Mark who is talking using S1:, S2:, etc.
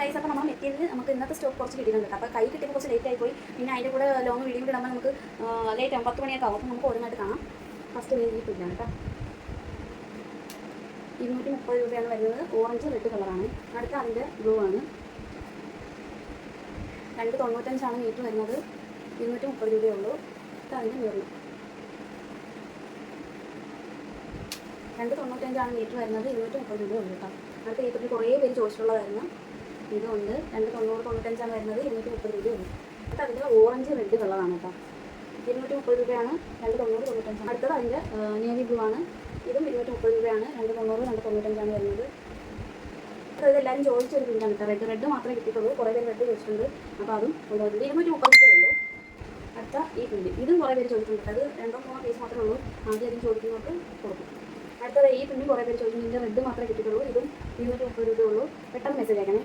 S1: Guys, അപ്പോൾ നമ്മൾ material നമുക്ക് ഇന്നത്തെ സ്റ്റോക്ക് കുറച്ച് കിട്ടിയിട്ടുണ്ട്. അപ്പോൾ കൈ കിട്ടിയപ്പോൾ കുറച്ച് ലേറ്റ് ആയിപ്പോയി. പിന്നെ അതിൻ്റെ കൂടെ ലോങ് വീഡിയോ കൂടി ഇടുമ്പോൾ നമുക്ക് ലേറ്റ് ആകും, 10 മണിയൊക്കെ ആവും. അപ്പോൾ നമുക്ക് ഓരോന്നായിട്ട് കാണാം. ഫസ്റ്റ് ഈ തുണിയാണ് കേട്ടോ, 230 രൂപയാണ് വരുന്നത്. ഓറഞ്ച് റെഡ് കളറാണ്. അടുത്ത അതിൻ്റെ ബ്ലൂ ആണ്. 295 മീറ്റർ വരുന്നത്. 230 രൂപയേ ഉള്ളൂ. അടുത്ത അതിൻ്റെ മെറൂൺ. 295 മീറ്റർ വരുന്നത്. 230 രൂപയേ ഉള്ളൂ കേട്ടോ. അടുത്ത ഈ തുണി കുറേ പേര് ചോദിച്ചിട്ടുള്ളതായിരുന്നു. ഇതുണ്ട്. 295 വരുന്നത്. 230 രൂപയേ ഉള്ളൂ. അടുത്ത അതിൻ്റെ ഓറഞ്ച് റെഡ് കളറാണ് കേട്ടോ. 230 രൂപയാണ്. 295. അടുത്തത് അതിൻ്റെ നേവി ബ്ലൂ ആണ്. ഇതും 230 രൂപയാണ്. 290, 295 വരുന്നത്. അതായത് എല്ലാവരും ചോദിച്ചൊരു പ്രിൻ്റാണ് കേട്ടോ. റെഡ് മാത്രമേ കിട്ടിയിട്ടുള്ളൂ. കുറേ പേര് റെഡ് ചോദിച്ചിട്ടുണ്ട്. അപ്പോൾ അതും ഉള്ളത് 230 രൂപയേ ഉള്ളൂ. അടുത്ത ഈ പ്രിൻ്റ്, ഇതും കുറേ പേര് ചോദിച്ചിട്ടുണ്ട്. അത് 2-3 പീസ് മാത്രമേ ഉള്ളൂ. ആദ്യം ചോദിക്കുന്നവർക്ക് കൊടുക്കും. അടുത്തത് ഈ പ്രിൻ്റ് കുറേ പേര് ചോദിച്ചിട്ടുണ്ട്. ഇതിൻ്റെ റെഡ് മാത്രമേ കിട്ടിയിട്ടുള്ളൂ. ഇതും 230 രൂപയേ ഉള്ളൂ. പെട്ടെന്ന് മെസ്സേജ് അയക്കണേ.